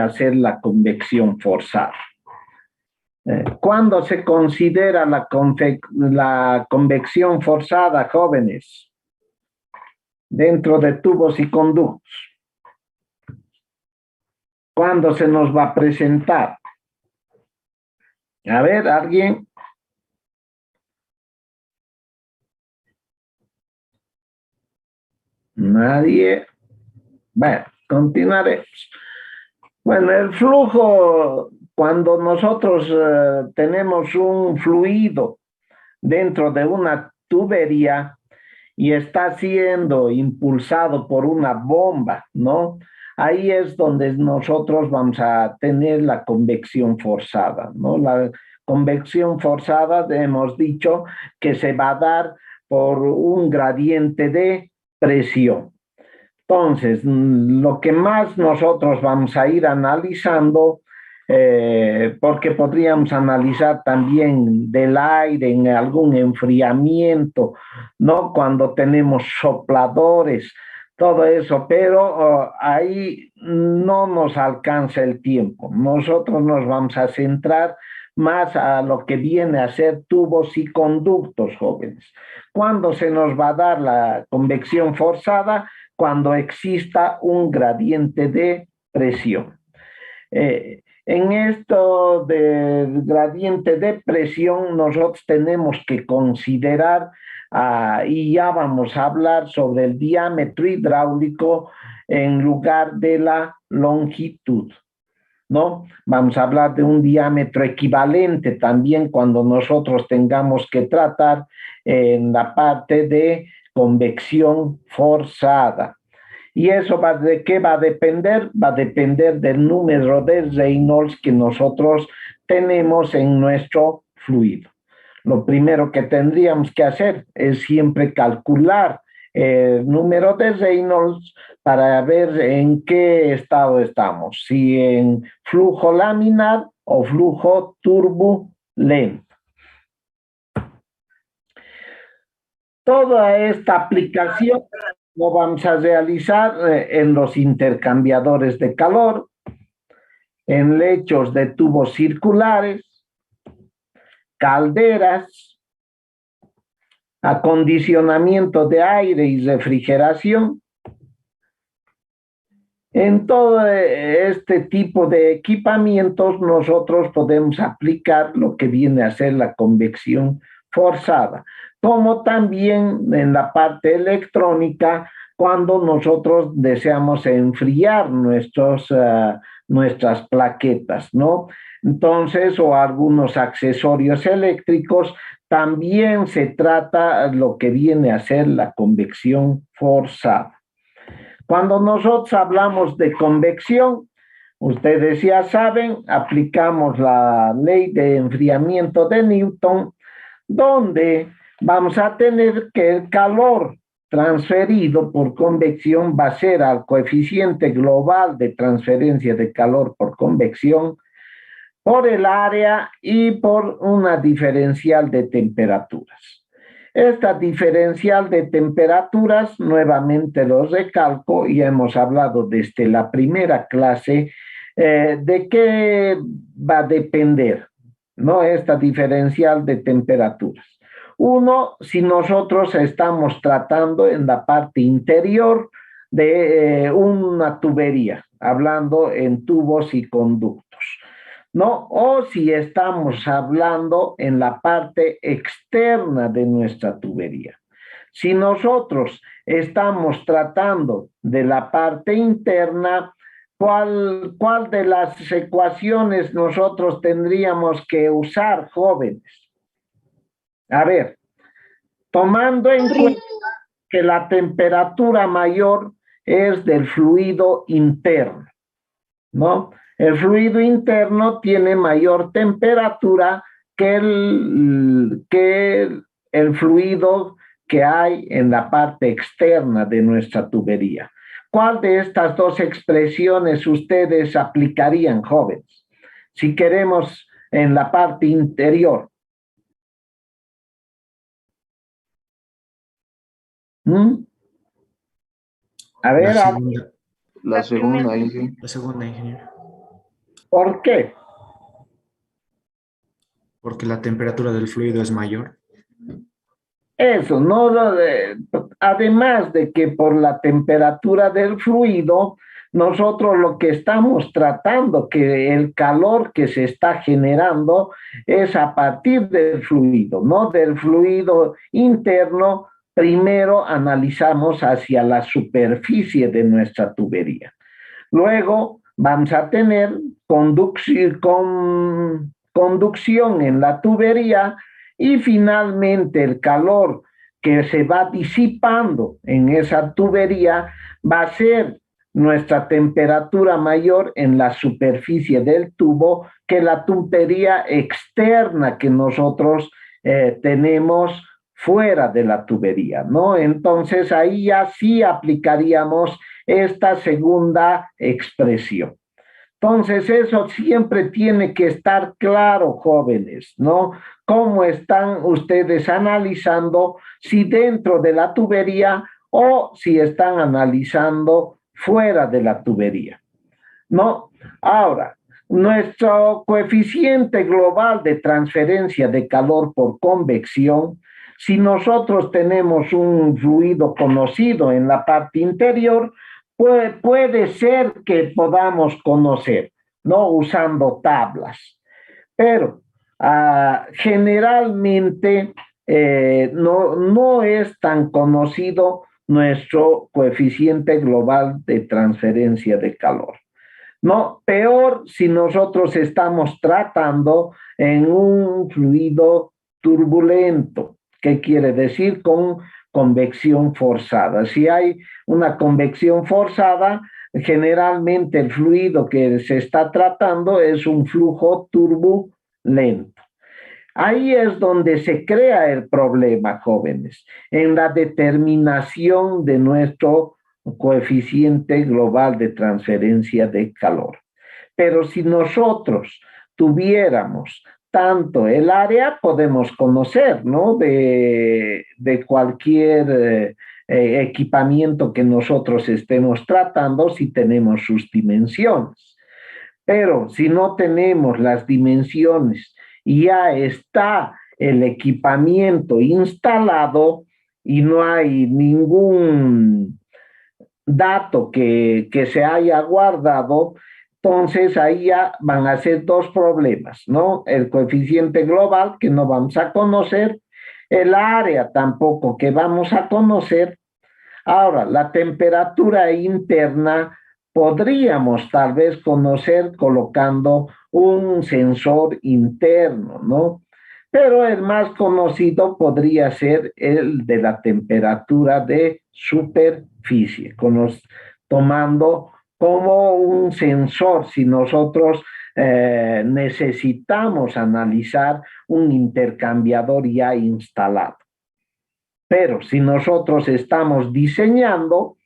hacer la convección forzada. ¿Cuándo se considera la convección forzada, jóvenes? Dentro de tubos y conductos. ¿Cuándo se nos va a presentar? A ver, ¿alguien? Nadie. Bueno, continuaremos. Bueno, el flujo, cuando nosotros tenemos un fluido dentro de una tubería y está siendo impulsado por una bomba, ¿no? Ahí es donde nosotros vamos a tener la convección forzada, ¿no? La convección forzada, hemos dicho que se va a dar por un gradiente de presión. Entonces, lo que más nosotros vamos a ir analizando, porque podríamos analizar también del aire en algún enfriamiento, ¿no? Cuando tenemos sopladores, todo eso, pero ahí no nos alcanza el tiempo. Nosotros nos vamos a centrar más a lo que viene a ser tubos y conductos, jóvenes. ¿Cuándo se nos va a dar la convección forzada? Cuando exista un gradiente de presión. En esto del gradiente de presión, nosotros tenemos que considerar, y ya vamos a hablar sobre el diámetro hidráulico en lugar de la longitud, ¿no? Vamos a hablar de un diámetro equivalente también cuando nosotros tengamos que tratar en la parte de convección forzada. ¿Y eso de qué va a depender? Va a depender del número de Reynolds que nosotros tenemos en nuestro fluido. Lo primero que tendríamos que hacer es siempre calcular el número de Reynolds para ver en qué estado estamos, si en flujo laminar o flujo turbulento. Toda esta aplicación lo vamos a realizar en los intercambiadores de calor, en lechos de tubos circulares, calderas, acondicionamiento de aire y refrigeración. En todo este tipo de equipamientos nosotros podemos aplicar lo que viene a ser la convección forzada, como también en la parte electrónica cuando nosotros deseamos enfriar nuestras plaquetas, ¿no? Entonces, o algunos accesorios eléctricos, también se trata lo que viene a ser la convección forzada. Cuando nosotros hablamos de convección, ustedes ya saben, aplicamos la ley de enfriamiento de Newton, donde vamos a tener que el calor transferido por convección va a ser al coeficiente global de transferencia de calor por convección, por el área y por una diferencial de temperaturas. Esta diferencial de temperaturas, nuevamente lo recalco, y hemos hablado desde la primera clase, de qué va a depender, ¿no? Esta diferencial de temperaturas. Uno, si nosotros estamos tratando en la parte interior de una tubería, hablando en tubos y conductos, ¿no? O si estamos hablando en la parte externa de nuestra tubería. Si nosotros estamos tratando de la parte interna, ¿cuál de las ecuaciones nosotros tendríamos que usar, jóvenes? A ver, tomando en cuenta que la temperatura mayor es del fluido interno, ¿no? El fluido interno tiene mayor temperatura que el fluido que hay en la parte externa de nuestra tubería. ¿Cuál de estas dos expresiones ustedes aplicarían, jóvenes? Si queremos en la parte interior. ¿Mm? A ver, La segunda, ingeniero. La segunda, ingeniero. ¿Por qué? Porque la temperatura del fluido es mayor. Eso, ¿no? Además de que por la temperatura del fluido, nosotros lo que estamos tratando, que el calor que se está generando es a partir del fluido, ¿no? Del fluido interno, primero analizamos hacia la superficie de nuestra tubería. Luego vamos a tener conducción en la tubería y finalmente el calor que se va disipando en esa tubería va a ser nuestra temperatura mayor en la superficie del tubo que la tubería externa que nosotros tenemos fuera de la tubería, ¿no? Entonces ahí ya sí aplicaríamos esta segunda expresión. Entonces, eso siempre tiene que estar claro, jóvenes, ¿no? ¿Cómo están ustedes analizando si dentro de la tubería o si están analizando fuera de la tubería? ¿No? Ahora, nuestro coeficiente global de transferencia de calor por convección, si nosotros tenemos un fluido conocido en la parte interior, puede ser que podamos conocer, ¿no? Usando tablas. Pero generalmente no es tan conocido nuestro coeficiente global de transferencia de calor. No, peor si nosotros estamos tratando en un fluido turbulento. ¿Qué quiere decir? Con convección forzada. Si hay una convección forzada, generalmente el fluido que se está tratando es un flujo turbulento. Ahí es donde se crea el problema, jóvenes, en la determinación de nuestro coeficiente global de transferencia de calor. Pero si nosotros tuviéramos tanto el área, podemos conocer, ¿no? De cualquier equipamiento que nosotros estemos tratando, si tenemos sus dimensiones. Pero si no tenemos las dimensiones y ya está el equipamiento instalado y no hay ningún dato que se haya guardado, entonces ahí ya van a ser dos problemas, ¿no? El coeficiente global que no vamos a conocer, el área tampoco que vamos a conocer. Ahora, la temperatura interna podríamos tal vez conocer colocando un sensor interno, ¿no? Pero el más conocido podría ser el de la temperatura de superficie, tomando como un sensor si nosotros necesitamos analizar un intercambiador ya instalado. Pero si nosotros estamos diseñando,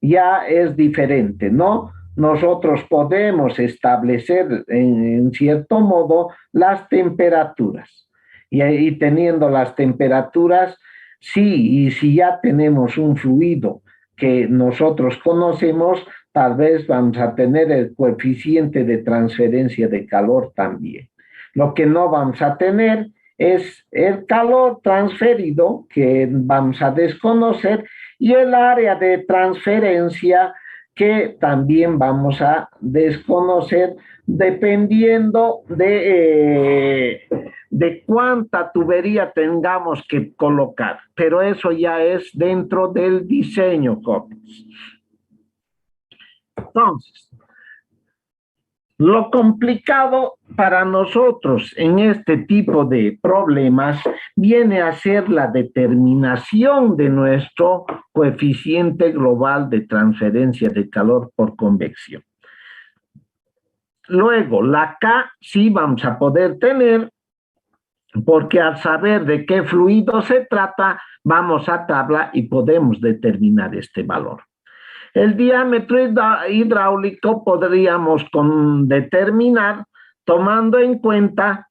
ya es diferente, ¿no? Nosotros podemos establecer en cierto modo las temperaturas y teniendo las temperaturas, sí, y si ya tenemos un fluido que nosotros conocemos, tal vez vamos a tener el coeficiente de transferencia de calor también. Lo que no vamos a tener es el calor transferido que vamos a desconocer y el área de transferencia que también vamos a desconocer dependiendo de cuánta tubería tengamos que colocar. Pero eso ya es dentro del diseño, jóvenes. Entonces, lo complicado para nosotros en este tipo de problemas viene a ser la determinación de nuestro coeficiente global de transferencia de calor por convección. Luego, la K sí vamos a poder tener, porque al saber de qué fluido se trata, vamos a tabla y podemos determinar este valor. El diámetro hidráulico podríamos determinar tomando en cuenta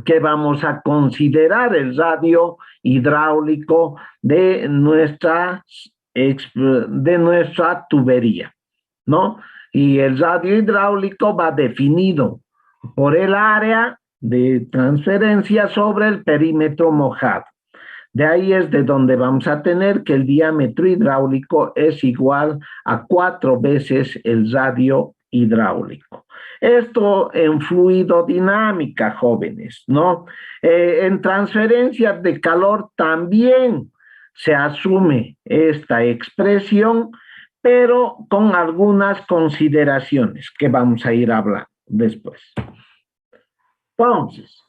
que vamos a considerar el radio hidráulico de nuestra tubería, ¿no? Y el radio hidráulico va definido por el área de transferencia sobre el perímetro mojado. De ahí es de donde vamos a tener que el diámetro hidráulico es igual a 4 veces el radio hidráulico. Esto en fluidodinámica, jóvenes, ¿no? En transferencias de calor también se asume esta expresión, pero con algunas consideraciones que vamos a ir hablando después. Entonces,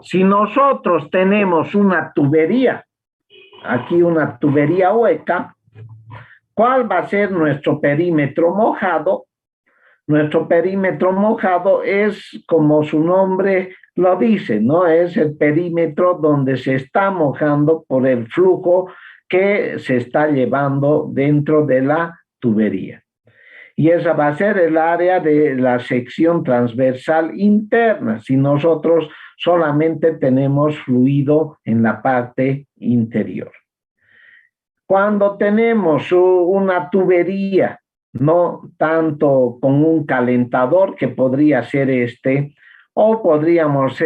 si nosotros tenemos una tubería, aquí una tubería hueca, ¿cuál va a ser nuestro perímetro mojado? Nuestro perímetro mojado es, como su nombre lo dice, ¿no? Es el perímetro donde se está mojando por el flujo que se está llevando dentro de la tubería. Y esa va a ser el área de la sección transversal interna, si nosotros solamente tenemos fluido en la parte interior. Cuando tenemos una tubería, no tanto con un calentador, que podría ser este, o podríamos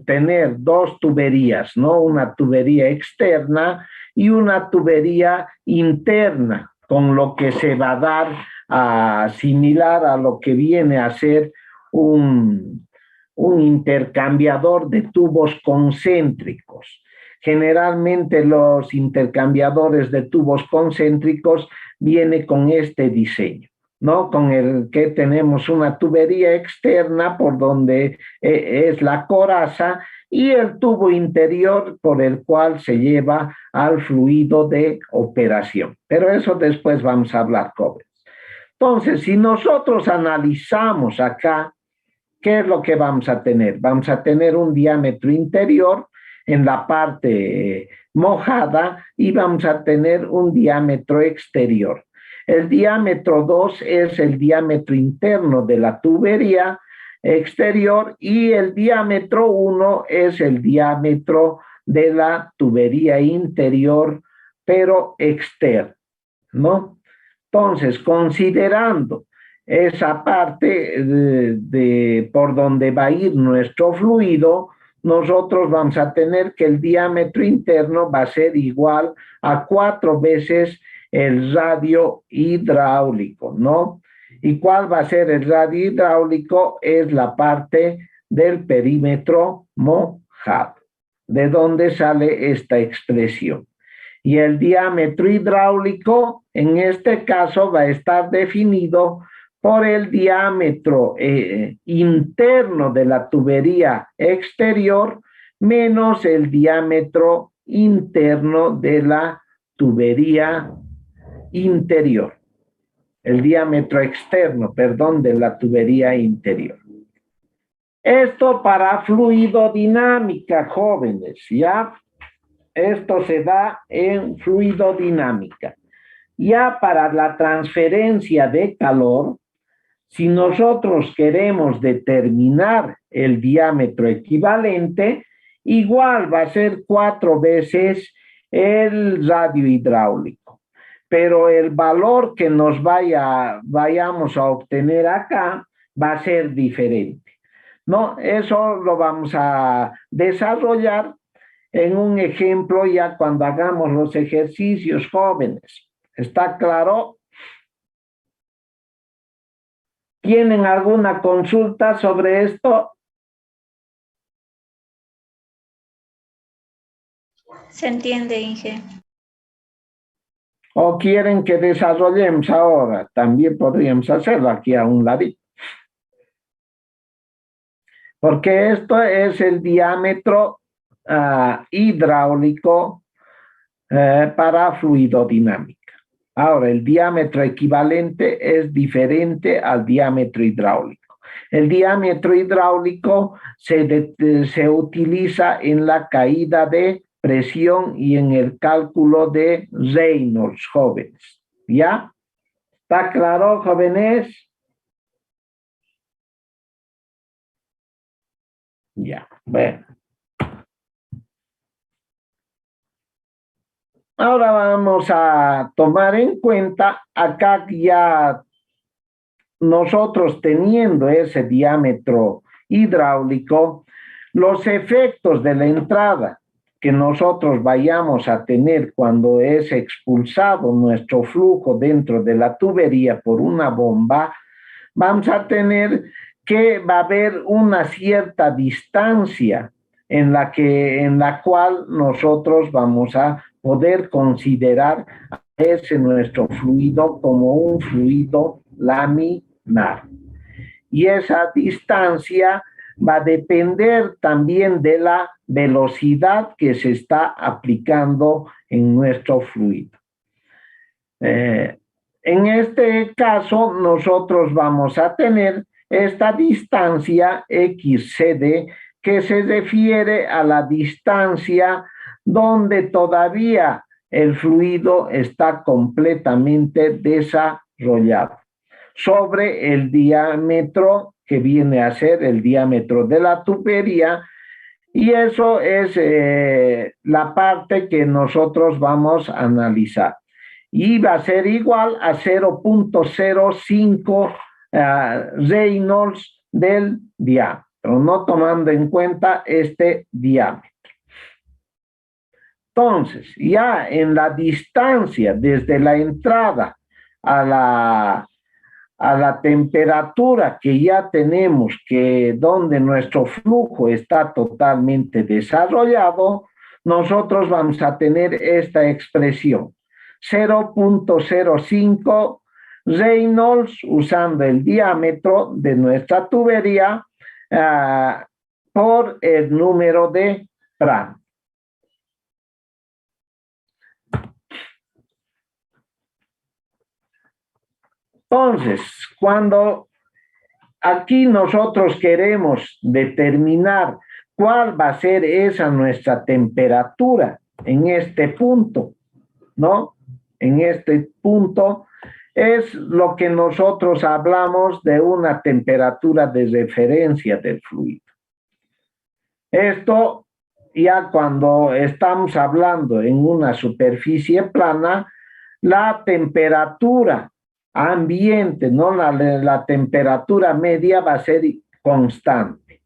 tener dos tuberías, ¿no? Una tubería externa y una tubería interna, con lo que se va a dar similar a lo que viene a ser un intercambiador de tubos concéntricos. Generalmente los intercambiadores de tubos concéntricos vienen con este diseño, ¿no? Con el que tenemos una tubería externa por donde es la coraza y el tubo interior por el cual se lleva al fluido de operación. Pero eso después vamos a hablar, jóvenes. Entonces, si nosotros analizamos acá, ¿qué es lo que vamos a tener? Vamos a tener un diámetro interior en la parte mojada y vamos a tener un diámetro exterior. El diámetro 2 es el diámetro interno de la tubería exterior y el diámetro 1 es el diámetro de la tubería interior, pero externa, ¿no? Entonces, considerando esa parte por donde va a ir nuestro fluido, nosotros vamos a tener que el diámetro interno va a ser igual a 4 veces el radio hidráulico, ¿no? ¿Y cuál va a ser el radio hidráulico? Es la parte del perímetro mojado, de donde sale esta expresión. Y el diámetro hidráulico, en este caso, va a estar definido por el diámetro interno de la tubería exterior menos el diámetro interno de la tubería interior. El diámetro externo, perdón, de la tubería interior. Esto para fluidodinámica, jóvenes, ¿ya? Esto se da en fluidodinámica. Ya para la transferencia de calor, si nosotros queremos determinar el diámetro equivalente, igual va a ser 4 veces el radio hidráulico. Pero el valor que nos vayamos a obtener acá va a ser diferente, ¿no? Eso lo vamos a desarrollar en un ejemplo ya cuando hagamos los ejercicios, jóvenes. ¿Está claro? ¿Tienen alguna consulta sobre esto? Se entiende, Inge. ¿O quieren que desarrollemos ahora? También podríamos hacerlo aquí a un ladito. Porque esto es el diámetro hidráulico para fluidodinámica. Ahora, el diámetro equivalente es diferente al diámetro hidráulico. El diámetro hidráulico se utiliza en la caída de presión y en el cálculo de Reynolds, jóvenes. ¿Ya? ¿Está claro, jóvenes? Ya, bueno. Ahora vamos a tomar en cuenta, acá ya nosotros teniendo ese diámetro hidráulico, los efectos de la entrada que nosotros vayamos a tener cuando es expulsado nuestro flujo dentro de la tubería por una bomba, vamos a tener que va a haber una cierta distancia en la cual nosotros vamos a poder considerar ese nuestro fluido como un fluido laminar. Y esa distancia va a depender también de la velocidad que se está aplicando en nuestro fluido. En este caso, nosotros vamos a tener esta distancia XCD que se refiere a la distancia donde todavía el fluido está completamente desarrollado sobre el diámetro que viene a ser el diámetro de la tubería, y eso es la parte que nosotros vamos a analizar. Y va a ser igual a 0.05 Reynolds del diámetro, no tomando en cuenta este diámetro. Entonces, ya en la distancia desde la entrada a la temperatura que ya tenemos, que donde nuestro flujo está totalmente desarrollado, nosotros vamos a tener esta expresión, 0.05 Reynolds, usando el diámetro de nuestra tubería por el número de Prandtl. Entonces, cuando aquí nosotros queremos determinar cuál va a ser esa nuestra temperatura en este punto, ¿no? En este punto es lo que nosotros hablamos de una temperatura de referencia del fluido. Esto ya cuando estamos hablando en una superficie plana, la temperatura ambiente, ¿no? La temperatura media va a ser constante.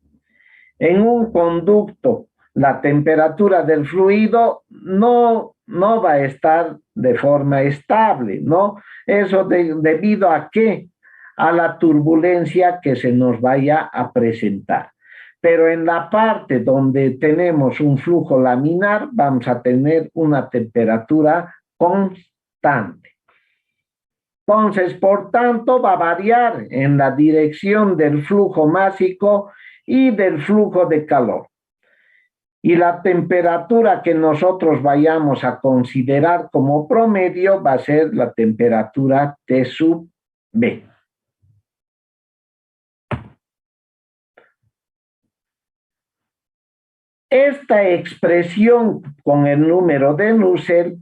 En un conducto, la temperatura del fluido no va a estar de forma estable, ¿no? Eso debido a qué? A la turbulencia que se nos vaya a presentar. Pero en la parte donde tenemos un flujo laminar, vamos a tener una temperatura constante. Entonces, por tanto, va a variar en la dirección del flujo másico y del flujo de calor. Y la temperatura que nosotros vayamos a considerar como promedio va a ser la temperatura T sub B. Esta expresión con el número de Nusselt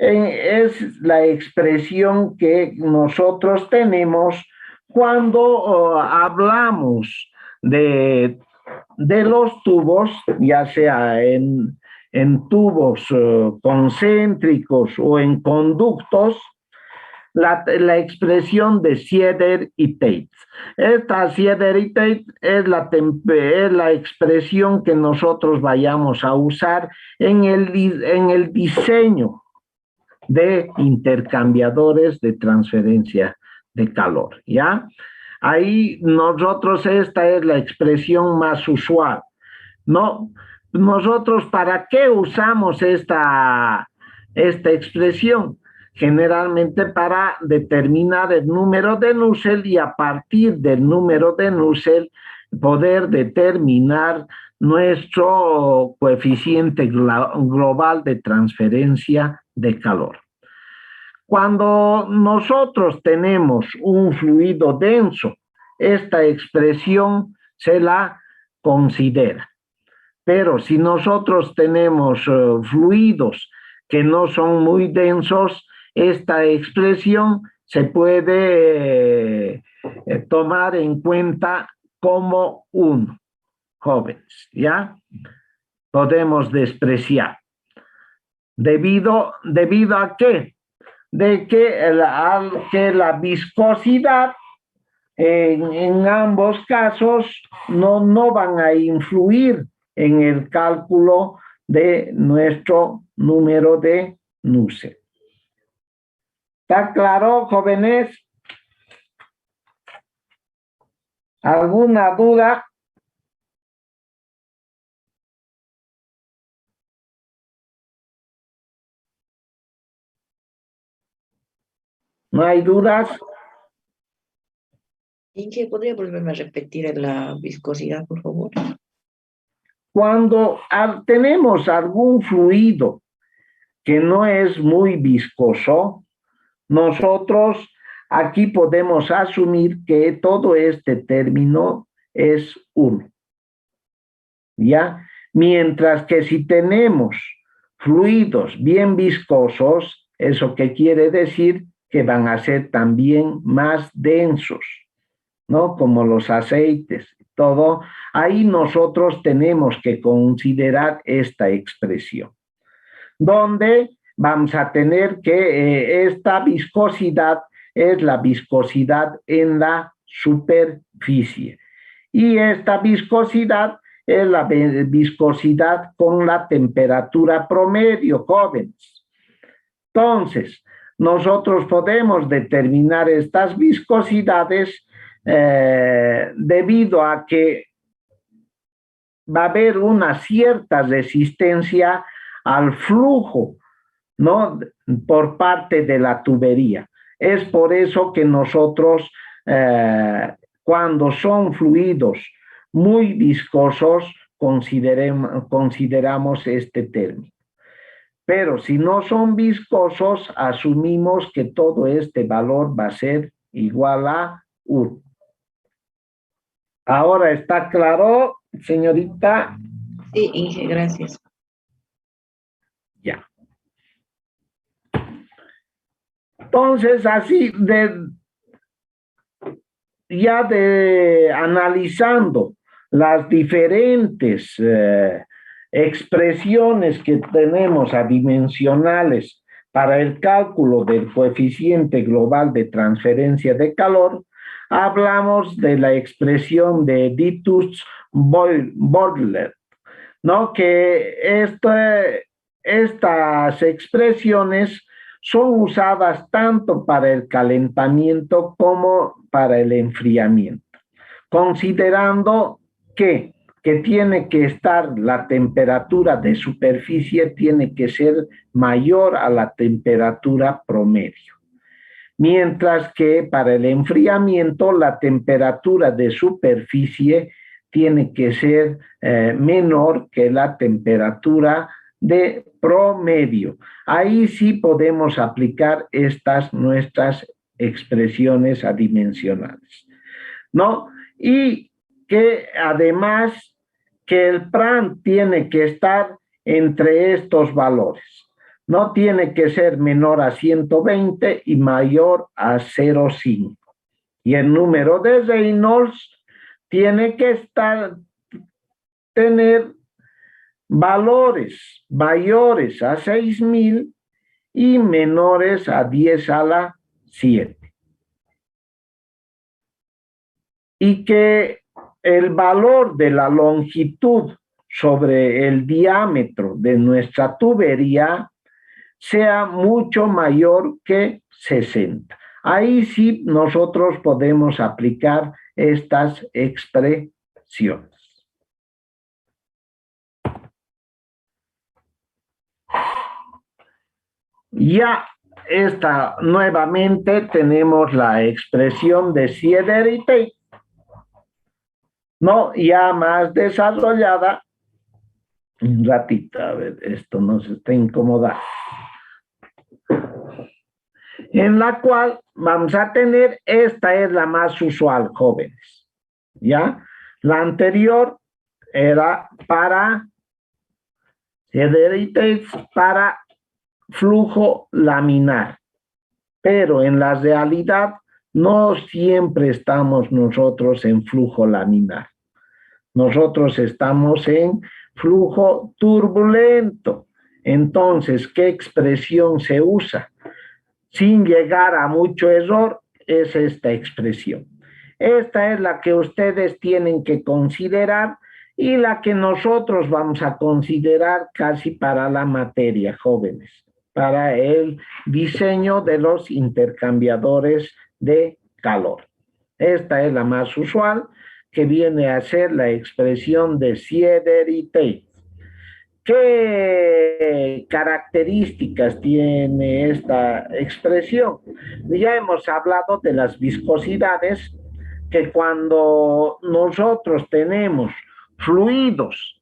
es la expresión que nosotros tenemos cuando hablamos de los tubos, ya sea en tubos concéntricos o en conductos, la expresión de Sieder y Tate. Esta Sieder y Tate es la expresión que nosotros vayamos a usar en el diseño de intercambiadores de transferencia de calor, ¿ya? Ahí nosotros, esta es la expresión más usual, ¿no? Nosotros, ¿para qué usamos esta expresión? Generalmente para determinar el número de Nusselt y a partir del número de Nusselt poder determinar nuestro coeficiente global de transferencia de calor. Cuando nosotros tenemos un fluido denso, esta expresión se la considera. Pero si nosotros tenemos fluidos que no son muy densos, esta expresión se puede tomar en cuenta como 1, jóvenes, ¿ya? Podemos despreciar. ¿Debido a qué? De que la viscosidad En ambos casos no van a influir en el cálculo de nuestro número de Nusselt. ¿Está claro, jóvenes? ¿Alguna duda? ¿No hay dudas? Inge, ¿podría volverme a repetir la viscosidad, por favor? Cuando tenemos algún fluido que no es muy viscoso, nosotros aquí podemos asumir que todo este término es 1. ¿Ya? Mientras que si tenemos fluidos bien viscosos, ¿eso qué quiere decir? Que van a ser también más densos, ¿no? Como los aceites, todo. Ahí nosotros tenemos que considerar esta expresión, donde vamos a tener que esta viscosidad es la viscosidad en la superficie. Y esta viscosidad es la viscosidad con la temperatura promedio, jóvenes. Entonces, nosotros podemos determinar estas viscosidades debido a que va a haber una cierta resistencia al flujo, ¿no? Por parte de la tubería. Es por eso que nosotros, cuando son fluidos muy viscosos, consideramos este término. Pero si no son viscosos, asumimos que todo este valor va a ser igual a 1. Ahora está claro, señorita. Sí, Inge, gracias. Ya. Entonces, así analizando las diferentes expresiones que tenemos adimensionales para el cálculo del coeficiente global de transferencia de calor, hablamos de la expresión de Dietz-Boidler, ¿no? Que estas expresiones son usadas tanto para el calentamiento como para el enfriamiento, considerando que tiene que estar la temperatura de superficie, tiene que ser mayor a la temperatura promedio. Mientras que para el enfriamiento la temperatura de superficie tiene que ser menor que la temperatura de promedio. Ahí sí podemos aplicar estas nuestras expresiones adimensionales, ¿no? Y que además que el PRAM tiene que estar entre estos valores. No tiene que ser menor a 120 y mayor a 0,5. Y el número de Reynolds tiene que tener valores mayores a 6.000 y menores a 10 a la 7. Y que el valor de la longitud sobre el diámetro de nuestra tubería sea mucho mayor que 60. Ahí sí nosotros podemos aplicar estas expresiones. Ya nuevamente tenemos la expresión de Sieder y Tate, ¿no? Ya más desarrollada. Un ratito, a ver, esto nos está incomodando. En la cual vamos a tener, esta es la más usual, jóvenes, ¿ya? La anterior era para flujo laminar, pero en la realidad no siempre estamos nosotros en flujo laminar. Nosotros estamos en flujo turbulento. Entonces, ¿qué expresión se usa? Sin llegar a mucho error, es esta expresión. Esta es la que ustedes tienen que considerar y la que nosotros vamos a considerar casi para la materia, jóvenes, para el diseño de los intercambiadores de calor. Esta es la más usual, que viene a ser la expresión de Sieder y Tate. ¿Qué características tiene esta expresión? Ya hemos hablado de las viscosidades, que cuando nosotros tenemos fluidos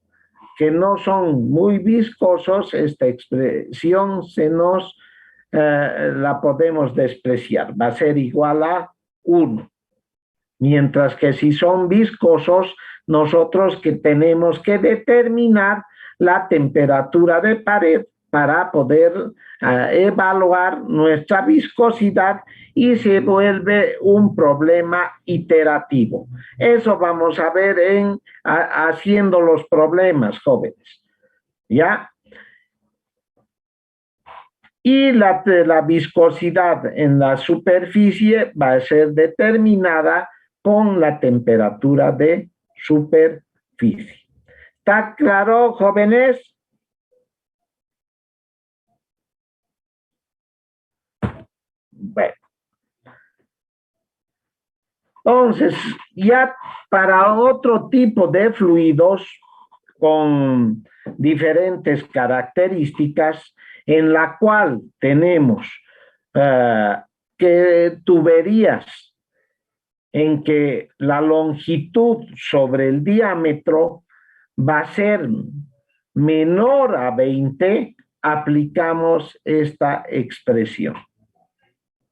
que no son muy viscosos, esta expresión la podemos despreciar, va a ser igual a 1. Mientras que si son viscosos, nosotros que tenemos que determinar la temperatura de pared para poder evaluar nuestra viscosidad y se vuelve un problema iterativo. Eso vamos a ver haciendo los problemas, jóvenes. ¿Ya? Y la viscosidad en la superficie va a ser determinada con la temperatura de superficie. ¿Está claro, jóvenes? Bueno. Entonces, ya para otro tipo de fluidos con diferentes características, en la cual tenemos que tuberías en que la longitud sobre el diámetro va a ser menor a 20, aplicamos esta expresión.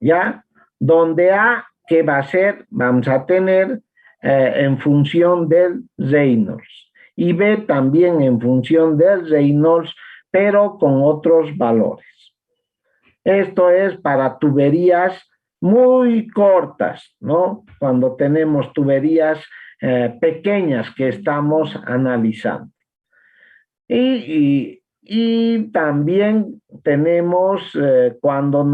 ¿Ya? Donde A, que va a ser, vamos a tener en función del Reynolds. Y B también en función del Reynolds, pero con otros valores. Esto es para tuberías muy cortas, ¿no? Cuando tenemos tuberías pequeñas que estamos analizando. Y también tenemos cuando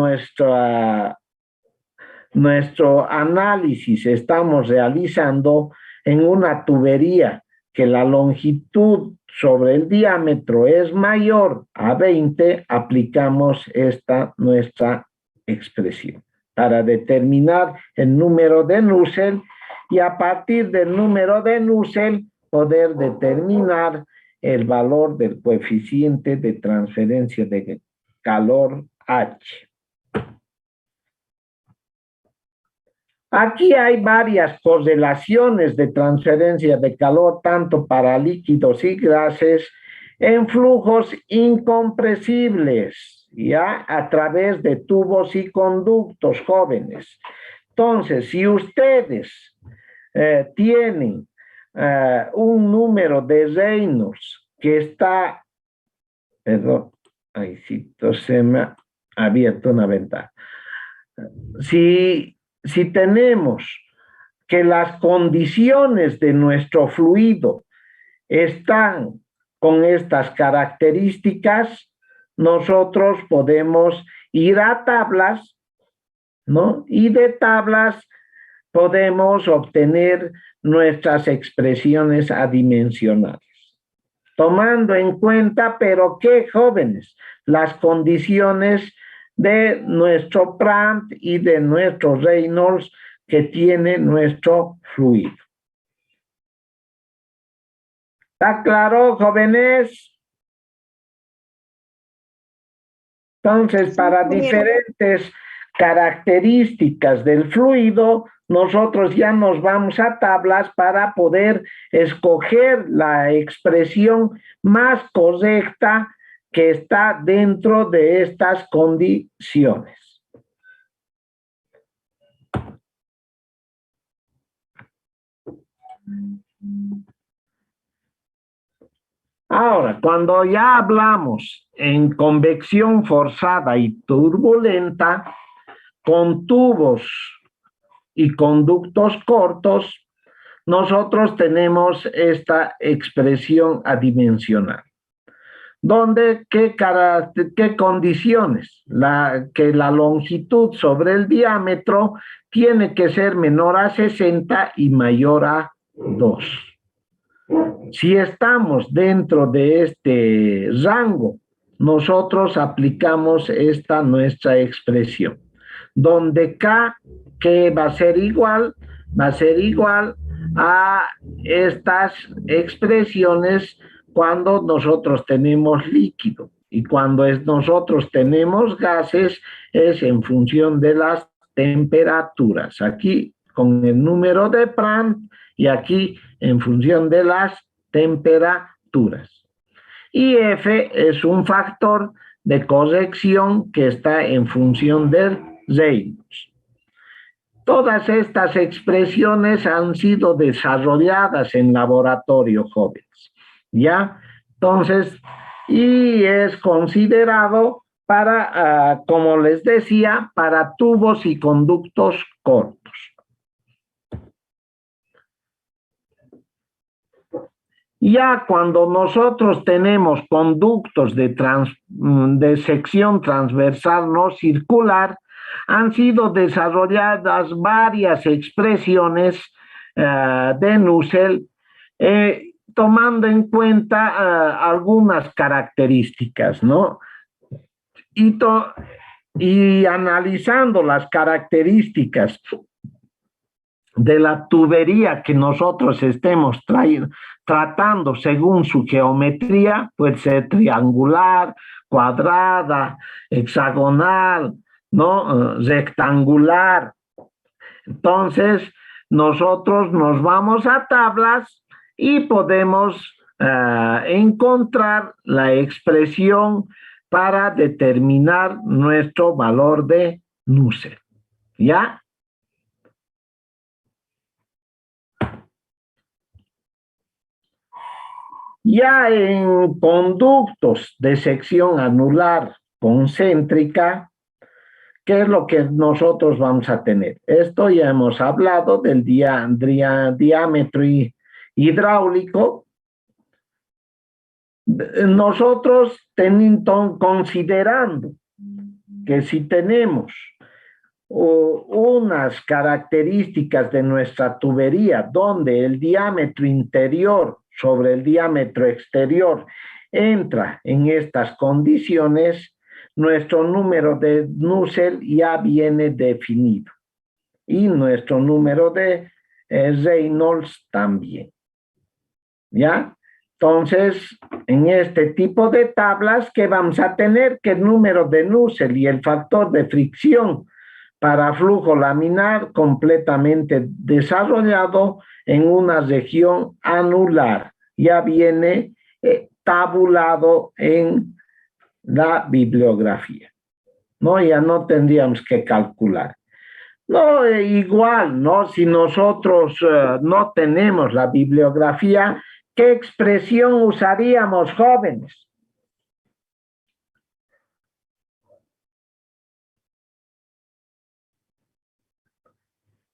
nuestro análisis estamos realizando en una tubería que la longitud sobre el diámetro es mayor a 20, aplicamos nuestra expresión para determinar el número de Nusselt y a partir del número de Nusselt poder determinar el valor del coeficiente de transferencia de calor H. Aquí hay varias correlaciones de transferencia de calor, tanto para líquidos y gases, en flujos incompresibles, ¿ya? A través de tubos y conductos, jóvenes. Entonces, si ustedes tienen un número de Reynolds que está, perdón, ahí sí, se me ha abierto una ventana. Si tenemos que las condiciones de nuestro fluido están con estas características, nosotros podemos ir a tablas, ¿no? Y de tablas podemos obtener nuestras expresiones adimensionales. Tomando en cuenta, pero ¿qué, jóvenes? Las condiciones de nuestro Prandtl y de nuestro Reynolds que tiene nuestro fluido. ¿Está claro, jóvenes? Entonces, para diferentes características del fluido, nosotros ya nos vamos a tablas para poder escoger la expresión más correcta que está dentro de estas condiciones. Ahora, cuando ya hablamos en convección forzada y turbulenta, con tubos y conductos cortos, nosotros tenemos esta expresión adimensional. donde qué condiciones, que la longitud sobre el diámetro tiene que ser menor a 60 y mayor a 2. Si estamos dentro de este rango, nosotros aplicamos esta nuestra expresión, donde K, que va a ser igual a estas expresiones cuando nosotros tenemos líquido, y cuando nosotros tenemos gases es en función de las temperaturas. Aquí con el número de Prandtl y aquí en función de las temperaturas. Y F es un factor de corrección que está en función del Reynolds. Todas estas expresiones han sido desarrolladas en laboratorio, jóvenes, ¿ya? Entonces, y es considerado para, como les decía, para tubos y conductos cortos. Ya cuando nosotros tenemos conductos de sección transversal no circular, han sido desarrolladas varias expresiones de Nusselt, tomando en cuenta algunas características, ¿no? Y analizando las características de la tubería que nosotros estemos tratando según su geometría, puede ser triangular, cuadrada, hexagonal, ¿no? Rectangular. Entonces, nosotros nos vamos a tablas y podemos encontrar la expresión para determinar nuestro valor de Nusselt, ¿ya? Ya en conductos de sección anular concéntrica, ¿qué es lo que nosotros vamos a tener? Esto ya hemos hablado del diámetro hidráulico. Nosotros considerando que si tenemos unas características de nuestra tubería donde el diámetro interior sobre el diámetro exterior entra en estas condiciones, nuestro número de Nusselt ya viene definido y nuestro número de Reynolds también, ¿ya? Entonces, en este tipo de tablas, ¿qué vamos a tener? Que el número de Nusselt y el factor de fricción para flujo laminar completamente desarrollado en una región anular. Ya viene tabulado en la bibliografía, ¿no? Ya no tendríamos que calcular. No, igual, ¿no? Si nosotros no tenemos la bibliografía, ¿qué expresión usaríamos, jóvenes?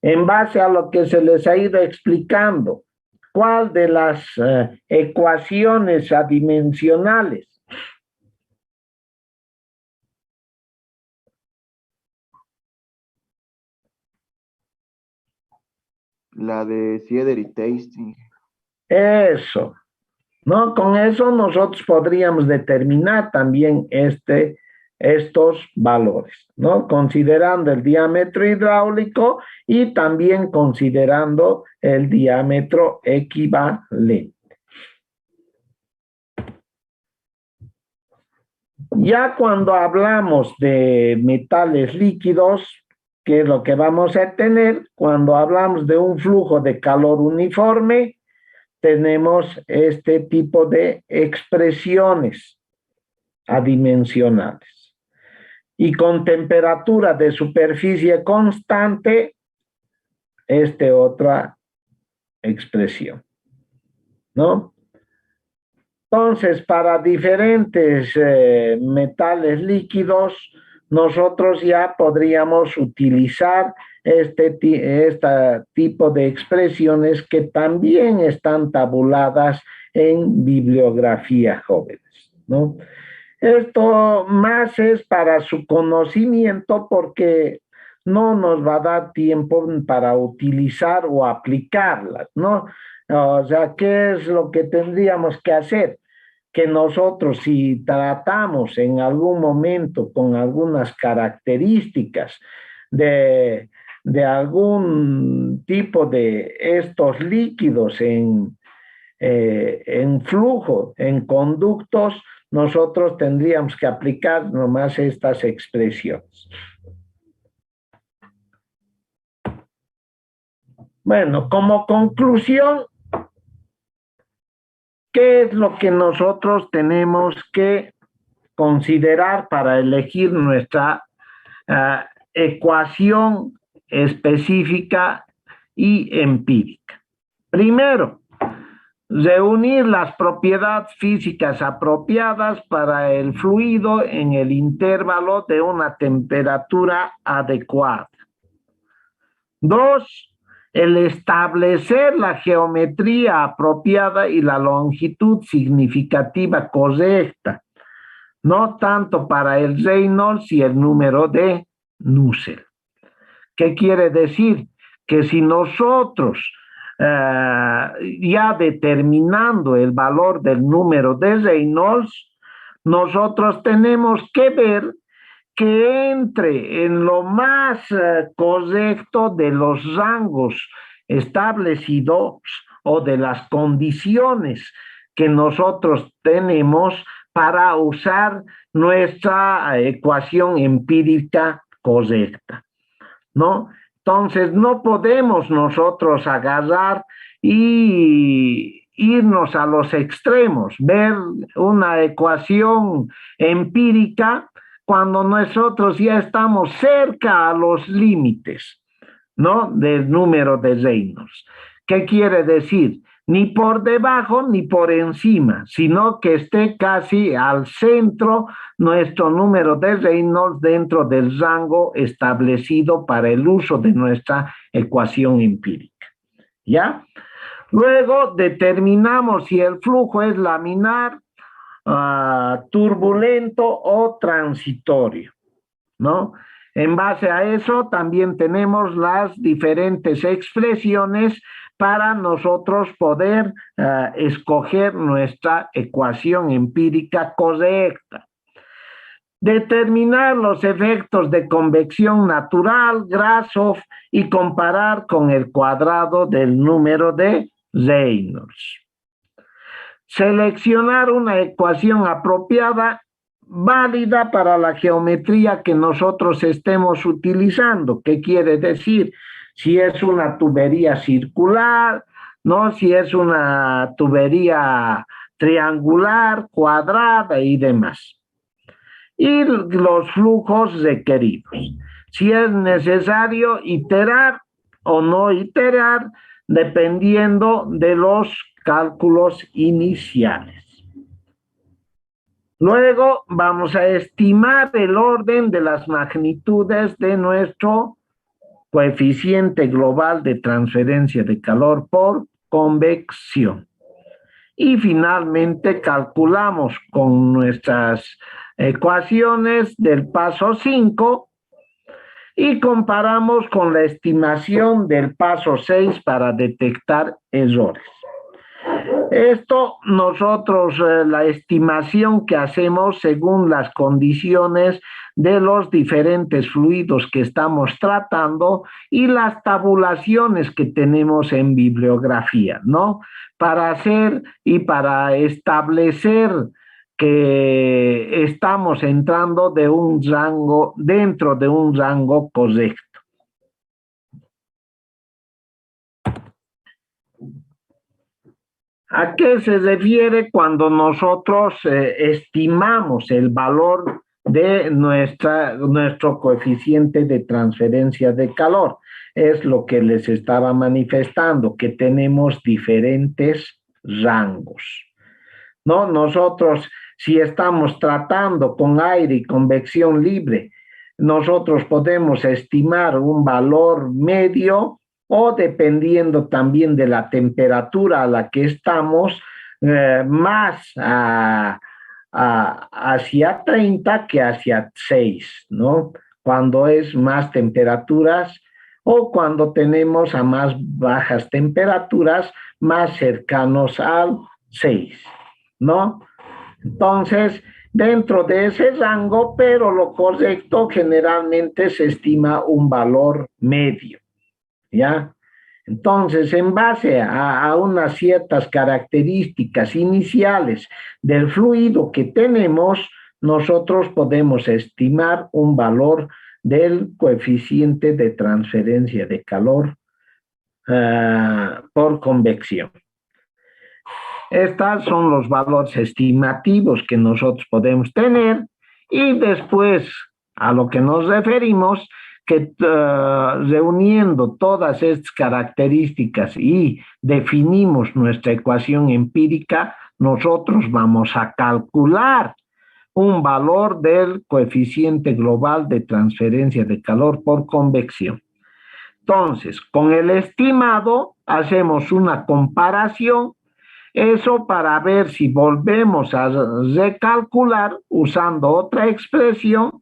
En base a lo que se les ha ido explicando, ¿cuál de las ecuaciones adimensionales? La de Sieder y Tasting. Eso, ¿no? Con eso nosotros podríamos determinar también estos valores, ¿no? Considerando el diámetro hidráulico y también considerando el diámetro equivalente. Ya cuando hablamos de metales líquidos, ¿qué es lo que vamos a tener? Cuando hablamos de un flujo de calor uniforme, tenemos este tipo de expresiones adimensionales. Y con temperatura de superficie constante, otra expresión, ¿no? Entonces, para diferentes metales líquidos, nosotros ya podríamos utilizar este tipo de expresiones que también están tabuladas en bibliografía, jóvenes. ¿no? Esto más es para su conocimiento porque no nos va a dar tiempo para utilizar o aplicarlas, ¿no? O sea, ¿qué es lo que tendríamos que hacer? Que nosotros, si tratamos en algún momento con algunas características de algún tipo de estos líquidos en flujo, en conductos, nosotros tendríamos que aplicar nomás estas expresiones. Bueno, como conclusión, ¿qué es lo que nosotros tenemos que considerar para elegir nuestra ecuación específica y empírica? Primero, reunir las propiedades físicas apropiadas para el fluido en el intervalo de una temperatura adecuada. Dos, el establecer la geometría apropiada y la longitud significativa correcta, no tanto para el Reynolds y el número de Nusselt. ¿Qué quiere decir? Que si nosotros ya determinando el valor del número de Reynolds, nosotros tenemos que ver que entre en lo más correcto de los rangos establecidos o de las condiciones que nosotros tenemos para usar nuestra ecuación empírica correcta, ¿no? Entonces, no podemos nosotros agarrar y irnos a los extremos, ver una ecuación empírica cuando nosotros ya estamos cerca a los límites, ¿no? Del número de Reynolds. ¿Qué quiere decir? Ni por debajo ni por encima, sino que esté casi al centro nuestro número de Reynolds dentro del rango establecido para el uso de nuestra ecuación empírica. ¿Ya? Luego determinamos si el flujo es laminar, turbulento o transitorio, ¿no? En base a eso también tenemos las diferentes expresiones para nosotros poder escoger nuestra ecuación empírica correcta. Determinar los efectos de convección natural, Grashof, y comparar con el cuadrado del número de Reynolds. Seleccionar una ecuación apropiada, válida para la geometría que nosotros estemos utilizando. ¿Qué quiere decir? Si es una tubería circular, ¿no? Si es una tubería triangular, cuadrada y demás. Y los flujos requeridos. Si es necesario iterar o no iterar, dependiendo de los cálculos iniciales. Luego vamos a estimar el orden de las magnitudes de nuestro coeficiente global de transferencia de calor por convección. Y finalmente calculamos con nuestras ecuaciones del paso 5 y comparamos con la estimación del paso 6 para detectar errores. Esto nosotros, la estimación que hacemos según las condiciones de los diferentes fluidos que estamos tratando y las tabulaciones que tenemos en bibliografía, ¿no? Para hacer y para establecer que estamos entrando de un rango, dentro de un rango correcto. ¿A qué se refiere cuando nosotros estimamos el valor de nuestro coeficiente de transferencia de calor? Es lo que les estaba manifestando, que tenemos diferentes rangos, ¿no? Nosotros, si estamos tratando con aire y convección libre, nosotros podemos estimar un valor medio o dependiendo también de la temperatura a la que estamos, más hacia 30 que hacia 6, ¿no? Cuando es más temperaturas o cuando tenemos a más bajas temperaturas más cercanos al 6, ¿no? Entonces, dentro de ese rango, pero lo correcto generalmente se estima un valor medio, ¿ya? Entonces, en base a unas ciertas características iniciales del fluido que tenemos, nosotros podemos estimar un valor del coeficiente de transferencia de calor por convección. Estos son los valores estimativos que nosotros podemos tener y después a lo que nos referimos, que reuniendo todas estas características y definimos nuestra ecuación empírica, nosotros vamos a calcular un valor del coeficiente global de transferencia de calor por convección. Entonces, con el estimado hacemos una comparación, eso para ver si volvemos a recalcular usando otra expresión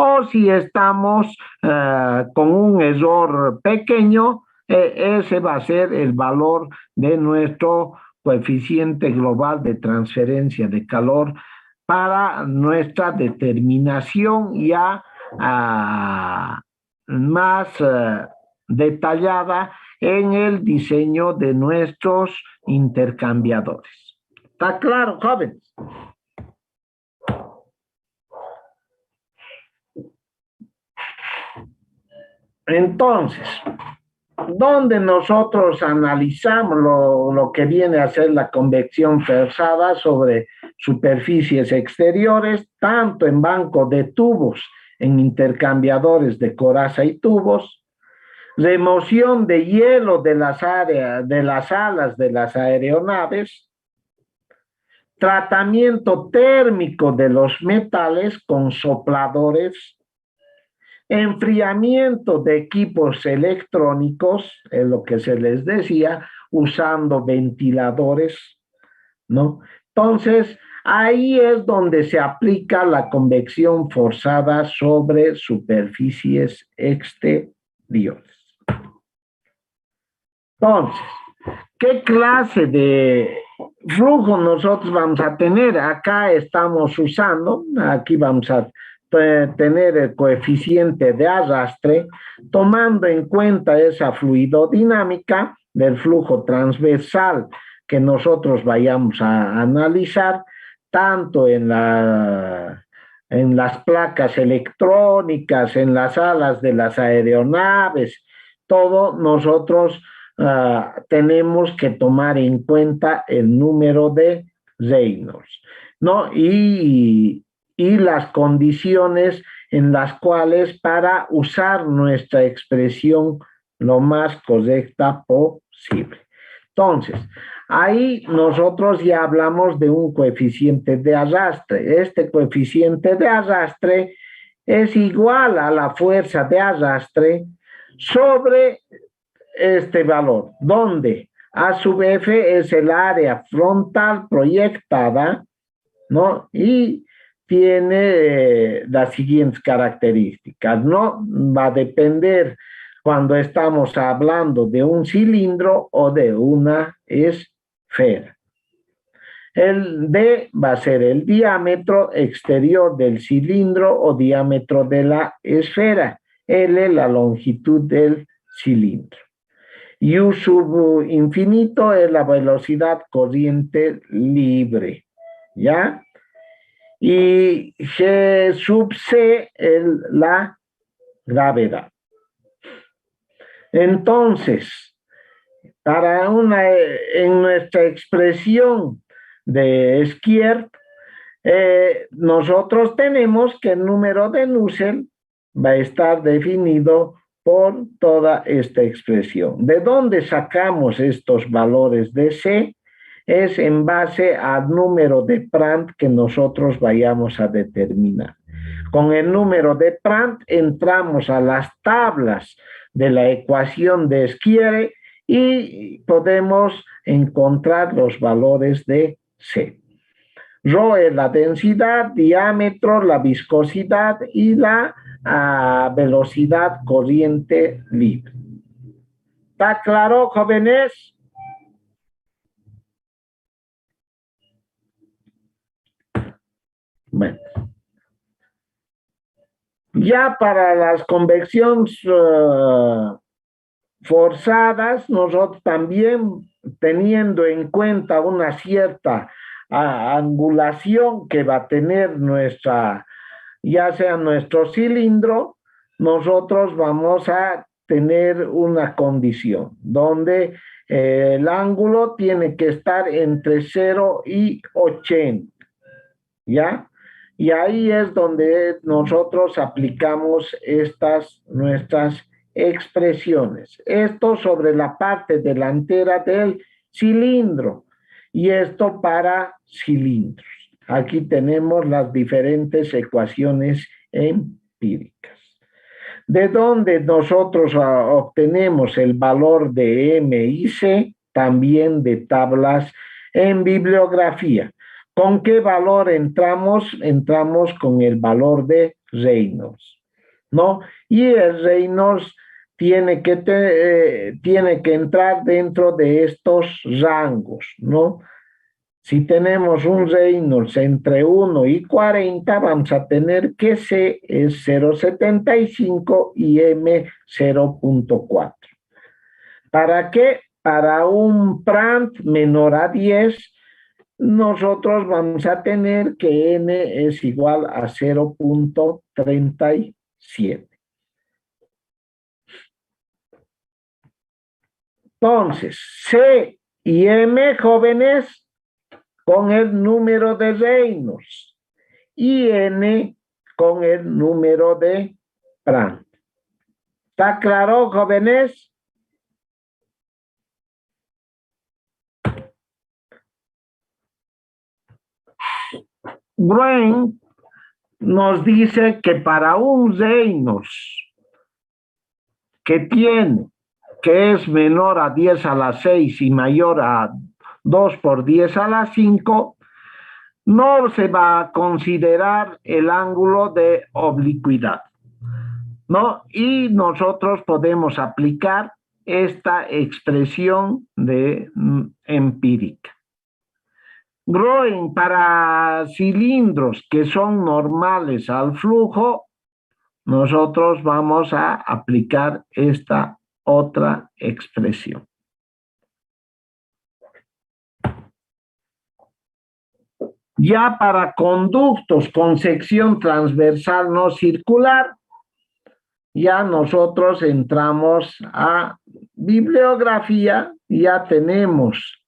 o si estamos con un error pequeño, ese va a ser el valor de nuestro coeficiente global de transferencia de calor para nuestra determinación ya más detallada en el diseño de nuestros intercambiadores. ¿Está claro, jóvenes? Entonces, donde nosotros analizamos lo que viene a ser la convección forzada sobre superficies exteriores, tanto en banco de tubos, en intercambiadores de coraza y tubos, remoción de hielo de las alas de las aeronaves, tratamiento térmico de los metales con sopladores, enfriamiento de equipos electrónicos, es lo que se les decía, usando ventiladores, ¿no? Entonces, ahí es donde se aplica la convección forzada sobre superficies exteriores. Entonces, ¿qué clase de flujo nosotros vamos a tener? Acá estamos usando, aquí vamos a tener el coeficiente de arrastre, tomando en cuenta esa fluidodinámica del flujo transversal que nosotros vayamos a analizar, tanto en las placas electrónicas, en las alas de las aeronaves, todo nosotros tenemos que tomar en cuenta el número de Reynolds, ¿no? Y las condiciones en las cuales para usar nuestra expresión lo más correcta posible. Entonces, ahí nosotros ya hablamos de un coeficiente de arrastre. Este coeficiente de arrastre es igual a la fuerza de arrastre sobre este valor, donde A sub F es el área frontal proyectada, ¿no? Y tiene las siguientes características, ¿no? Va a depender cuando estamos hablando de un cilindro o de una esfera. El D va a ser el diámetro exterior del cilindro o diámetro de la esfera. L, la longitud del cilindro. U sub infinito es la velocidad corriente libre, ¿ya? Y G sub C es la gravedad. Entonces, en nuestra expresión de Skier, nosotros tenemos que el número de Nusselt va a estar definido por toda esta expresión. ¿De dónde sacamos estos valores de C? Es en base al número de Prandtl que nosotros vayamos a determinar. Con el número de Prandtl entramos a las tablas de la ecuación de Skier y podemos encontrar los valores de C. Rho es la densidad, diámetro, la viscosidad y la velocidad corriente libre. ¿Está claro, jóvenes? Bueno. Ya para las convecciones forzadas, nosotros también teniendo en cuenta una cierta angulación que va a tener nuestra, ya sea nuestro cilindro, nosotros vamos a tener una condición donde el ángulo tiene que estar entre 0 y 80, ¿ya? Y ahí es donde nosotros aplicamos nuestras expresiones. Esto sobre la parte delantera del cilindro y esto para cilindros. Aquí tenemos las diferentes ecuaciones empíricas. De donde nosotros obtenemos el valor de M y C, también de tablas en bibliografía. ¿Con qué valor entramos? Entramos con el valor de Reynolds, ¿no? Y el Reynolds tiene que entrar dentro de estos rangos, ¿no? Si tenemos un Reynolds entre 1 y 40, vamos a tener que C es 0,75 y M 0,4. ¿Para qué? Para un Prandtl menor a 10, nosotros vamos a tener que N es igual a 0,37. Entonces, C y M, jóvenes, con el número de Reynolds y N con el número de Prandtl. ¿Está claro, jóvenes? Gruen nos dice que para un Reynolds que es menor a 10 a la 6 y mayor a 2 por 10 a la 5, no se va a considerar el ángulo de oblicuidad, ¿no? Y nosotros podemos aplicar esta expresión empírica. Gruen para cilindros que son normales al flujo, nosotros vamos a aplicar esta otra expresión. Ya para conductos con sección transversal no circular, ya nosotros entramos a bibliografía, ya tenemos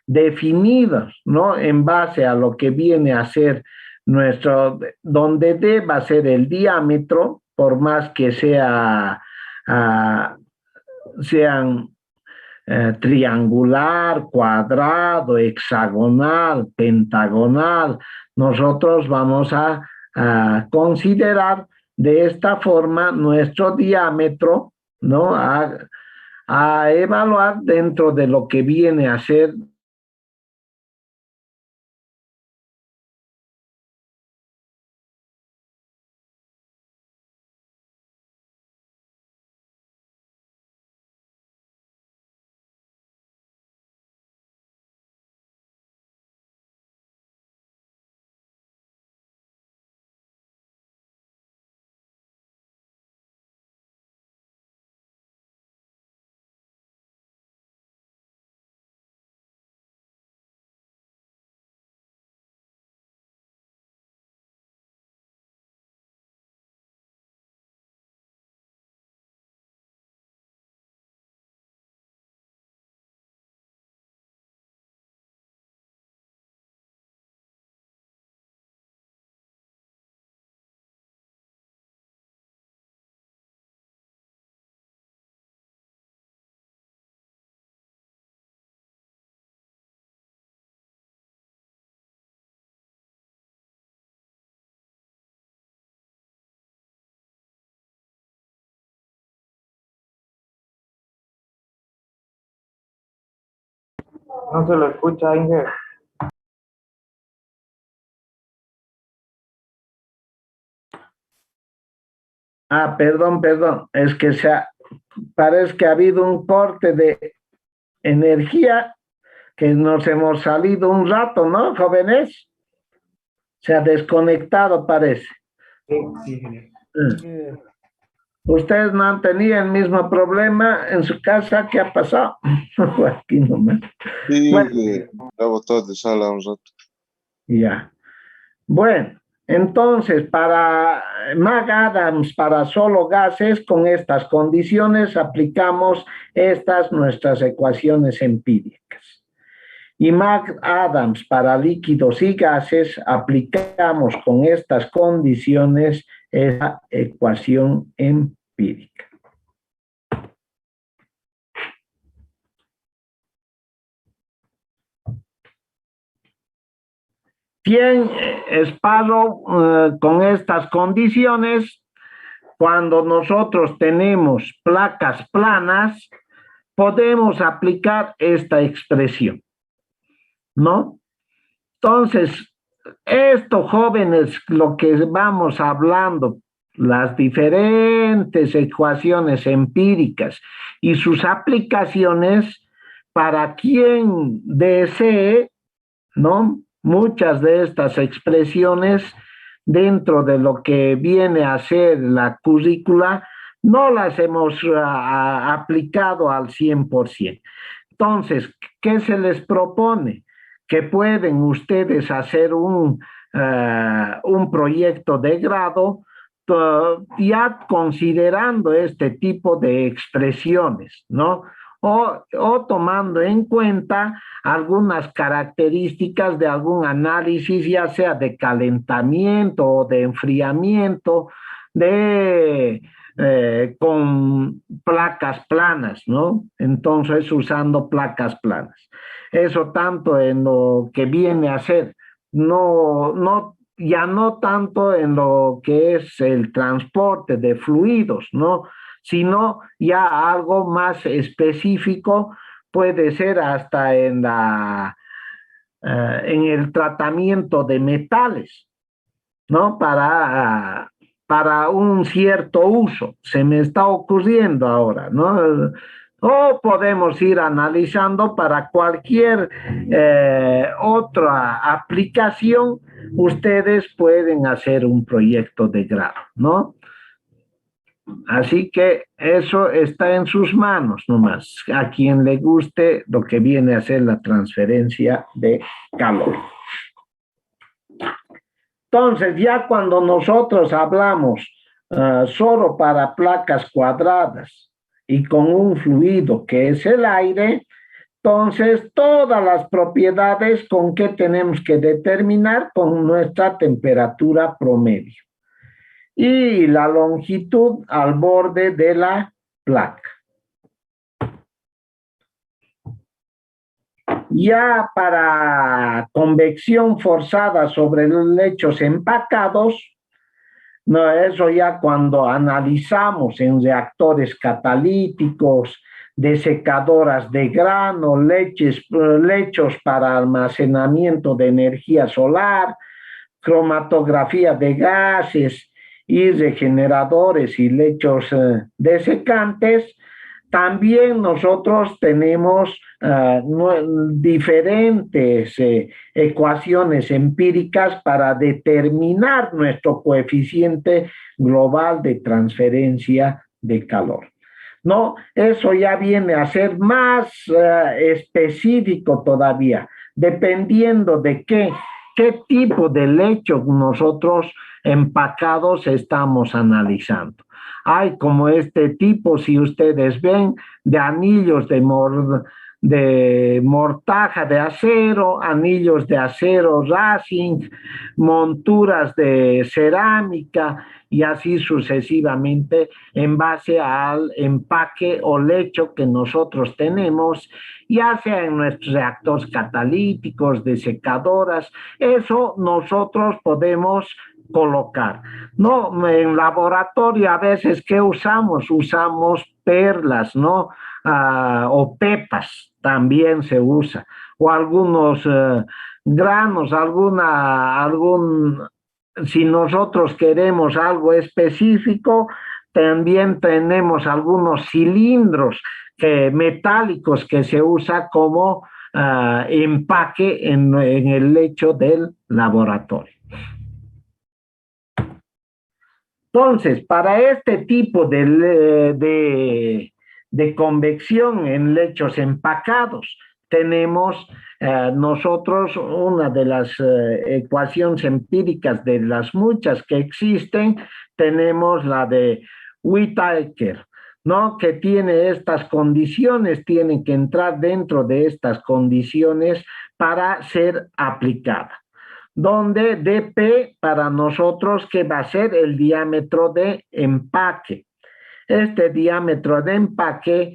definidos, ¿no? En base a lo que viene a ser donde D va a ser el diámetro, por más que sean triangular, cuadrado, hexagonal, pentagonal, nosotros vamos a considerar de esta forma nuestro diámetro, ¿no? A evaluar dentro de lo que viene a ser No se lo escucha, Inge. Perdón, es que parece que ha habido un corte de energía que nos hemos salido un rato, ¿no, jóvenes? Se ha desconectado, parece. Sí, ingeniero. ¿Ustedes no han tenido el mismo problema en su casa? ¿Qué ha pasado? Aquí nomás. Sí, Bueno, la botó de sala un rato. ya. Bueno, entonces, para McAdams, para solo gases, con estas condiciones, aplicamos nuestras ecuaciones empíricas. Y McAdams, para líquidos y gases, aplicamos con estas condiciones esa ecuación empírica. Bien, Sparrow, con estas condiciones, cuando nosotros tenemos placas planas, podemos aplicar esta expresión, ¿no? Entonces, esto, jóvenes, lo que vamos hablando, las diferentes ecuaciones empíricas y sus aplicaciones, para quien desee, ¿no? Muchas de estas expresiones dentro de lo que viene a ser la currícula no las hemos aplicado al 100%. Entonces, ¿qué se les propone? Que pueden ustedes hacer un proyecto de grado ya considerando este tipo de expresiones, ¿no? O tomando en cuenta algunas características de algún análisis, ya sea de calentamiento o de enfriamiento, con placas planas, ¿no? Entonces, usando placas planas. Eso tanto en lo que viene a ser, ya no tanto en lo que es el transporte de fluidos, ¿no? Sino ya algo más específico, puede ser hasta en el tratamiento de metales, ¿no? Para un cierto uso. Se me está ocurriendo ahora, ¿no? O podemos ir analizando para cualquier otra aplicación, ustedes pueden hacer un proyecto de grado, ¿no? Así que eso está en sus manos nomás, a quien le guste lo que viene a ser la transferencia de calor. Entonces, ya cuando nosotros hablamos solo para placas cuadradas y con un fluido que es el aire, entonces todas las propiedades con que tenemos que determinar con nuestra temperatura promedio y la longitud al borde de la placa. Ya para convección forzada sobre los lechos empacados, no, eso ya cuando analizamos en reactores catalíticos, desecadoras de grano, lechos para almacenamiento de energía solar, cromatografía de gases y regeneradores y lechos desecantes, también nosotros tenemos diferentes ecuaciones empíricas para determinar nuestro coeficiente global de transferencia de calor. No, eso ya viene a ser más específico todavía, dependiendo de qué tipo de lecho nosotros empacados estamos analizando. Hay como este tipo, si ustedes ven, de anillos de mortaja de acero, anillos de acero racing, monturas de cerámica y así sucesivamente en base al empaque o lecho que nosotros tenemos, ya sea en nuestros reactores catalíticos, desecadoras, eso nosotros podemos colocar. No, en laboratorio a veces, ¿qué usamos? Usamos perlas, ¿no? O pepas también se usa, o algunos granos, si nosotros queremos algo específico, también tenemos algunos cilindros metálicos que se usa como empaque en el lecho del laboratorio. Entonces, para este tipo de convección en lechos empacados, tenemos nosotros una de las ecuaciones empíricas de las muchas que existen, tenemos la de Whittaker, ¿no? Que tiene estas condiciones, tienen que entrar dentro de estas condiciones para ser aplicada. Donde dp para nosotros que va a ser el diámetro de empaque. Este diámetro de empaque,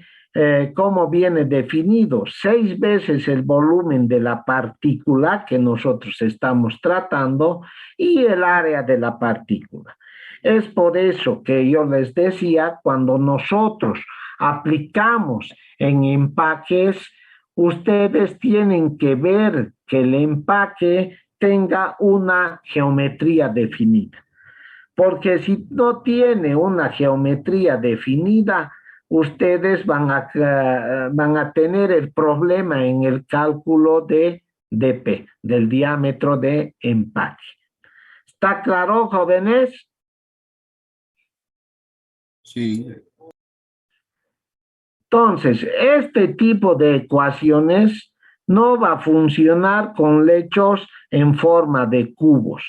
¿cómo viene definido? 6 veces el volumen de la partícula que nosotros estamos tratando y el área de la partícula. Es por eso que yo les decía, cuando nosotros aplicamos en empaques, ustedes tienen que ver que el empaque tenga una geometría definida. Porque si no tiene una geometría definida, ustedes van a tener el problema en el cálculo de dp, del diámetro de empaque. ¿Está claro, jóvenes? Sí. Entonces, este tipo de ecuaciones no va a funcionar con lechos en forma de cubos,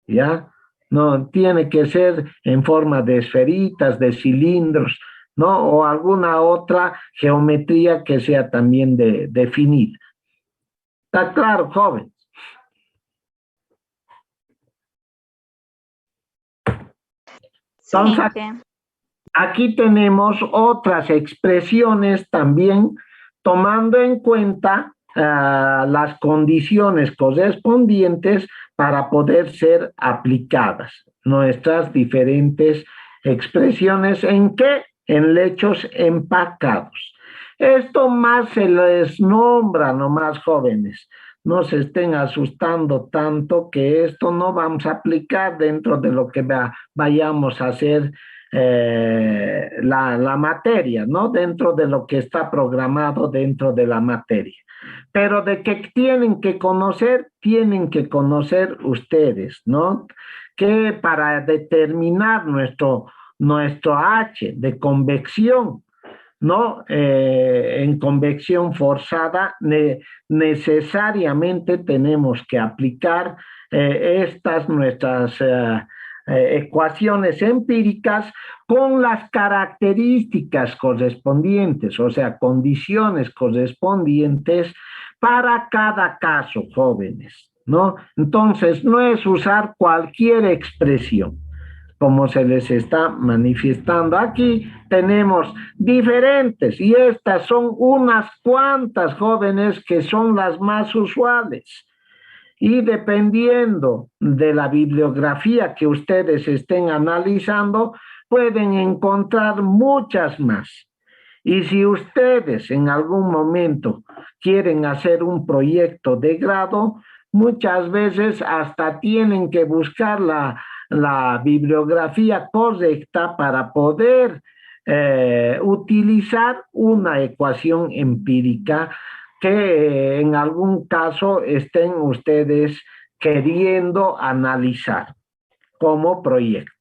¿ya? No, tiene que ser en forma de esferitas, de cilindros, ¿no? O alguna otra geometría que sea también definida. ¿Está claro, jóvenes? Entonces, aquí tenemos otras expresiones también, tomando en cuenta las condiciones correspondientes para poder ser aplicadas. Nuestras diferentes expresiones, ¿en qué? En lechos empacados. Esto más se les nombra, nomás jóvenes. No se estén asustando tanto que esto no vamos a aplicar dentro de lo que vayamos a hacer la materia, ¿no? Dentro de lo que está programado dentro de la materia. Pero de que tienen que conocer ustedes, ¿no? Que para determinar nuestro H de convección, ¿no? En convección forzada, necesariamente tenemos que aplicar nuestras ecuaciones empíricas con las características correspondientes, o sea, condiciones correspondientes para cada caso, jóvenes, ¿no? Entonces, no es usar cualquier expresión. Como se les está manifestando aquí, tenemos diferentes, y estas son unas cuantas, jóvenes, que son las más usuales. Y dependiendo de la bibliografía que ustedes estén analizando, pueden encontrar muchas más. Y si ustedes en algún momento quieren hacer un proyecto de grado, muchas veces hasta tienen que buscar la bibliografía correcta para poder utilizar una ecuación empírica que en algún caso estén ustedes queriendo analizar como proyecto.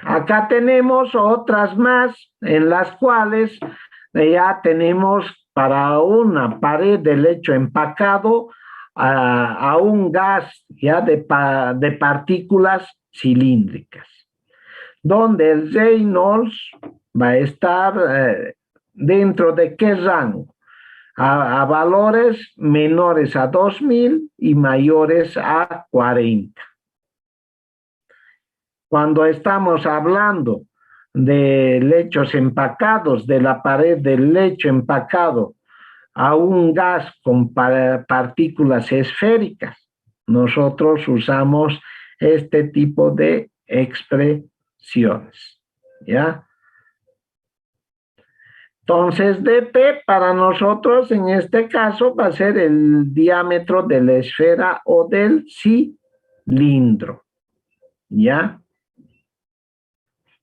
Acá tenemos otras más en las cuales ya tenemos para una pared de lecho empacado a un gas ya de partículas cilíndricas, donde el Reynolds va a estar dentro de qué rango, a valores menores a 2000 y mayores a 40. Cuando estamos hablando de lechos empacados, de la pared del lecho empacado a un gas con partículas esféricas, nosotros usamos este tipo de expresiones, ¿ya? Entonces, dp para nosotros en este caso va a ser el diámetro de la esfera o del cilindro, ¿Ya?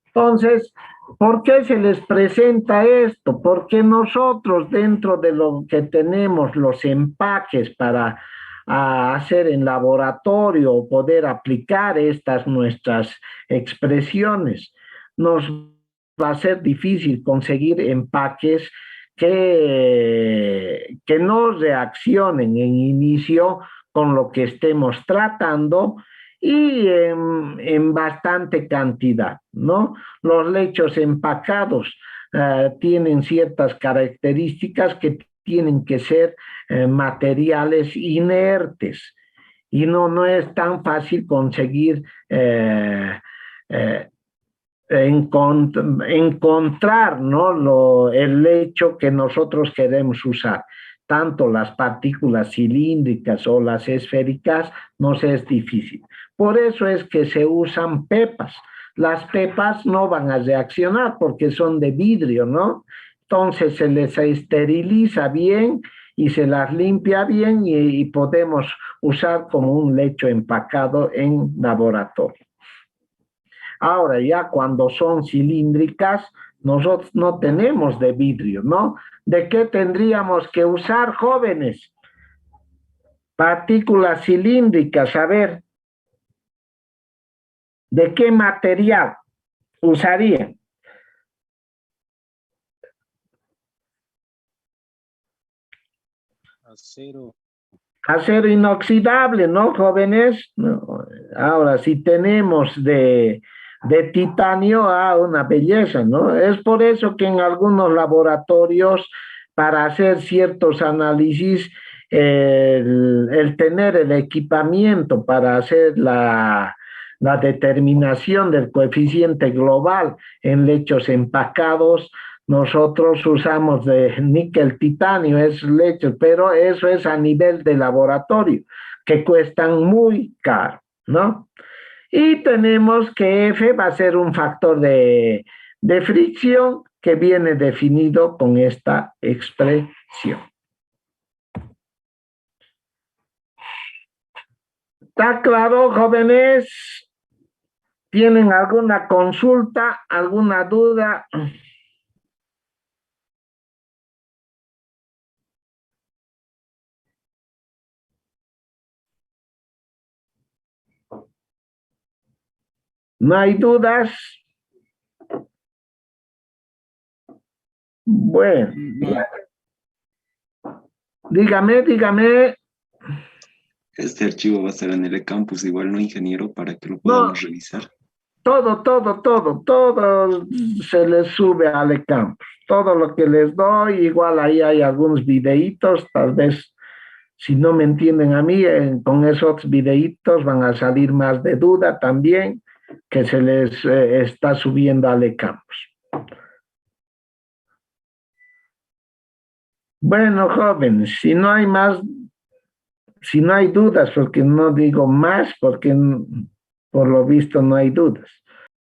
Entonces, ¿por qué se les presenta esto? Porque nosotros dentro de lo que tenemos los empaques para hacer en laboratorio o poder aplicar estas nuestras expresiones, nos va a ser difícil conseguir empaques que no reaccionen en inicio con lo que estemos tratando y en bastante cantidad, ¿no? Los lechos empacados tienen ciertas características que tienen que ser materiales inertes y no es tan fácil conseguir encontrar, ¿no? El lecho que nosotros queremos usar. Tanto las partículas cilíndricas o las esféricas nos es difícil. Por eso es que se usan pepas. Las pepas no van a reaccionar porque son de vidrio, ¿no? Entonces se les esteriliza bien y se las limpia bien y podemos usar como un lecho empacado en laboratorio. Ahora ya cuando son cilíndricas, nosotros no tenemos de vidrio, ¿no? ¿De qué tendríamos que usar, jóvenes? Partículas cilíndricas, a ver, ¿de qué material usarían? Acero. Acero inoxidable, ¿no, jóvenes? No. Ahora, si tenemos de titanio, una belleza, ¿no? Es por eso que en algunos laboratorios, para hacer ciertos análisis, el tener el equipamiento para hacer la determinación del coeficiente global en lechos empacados, nosotros usamos de níquel titanio, es leche, pero eso es a nivel de laboratorio, que cuestan muy caro, ¿no? Y tenemos que F va a ser un factor de fricción que viene definido con esta expresión. ¿Está claro, jóvenes? ¿Tienen alguna consulta, alguna duda? ¿No hay dudas? Bueno, dígame. Este archivo va a estar en el campus, igual no, ingeniero, para que lo No, podamos revisar. todo se les sube al campus. Todo lo que les doy, igual ahí hay algunos videitos, tal vez si no me entienden a mí, con esos videitos van a salir más de duda también, que se les está subiendo al campus. Bueno, jóvenes, si no hay dudas, porque no digo más, porque por lo visto no hay dudas.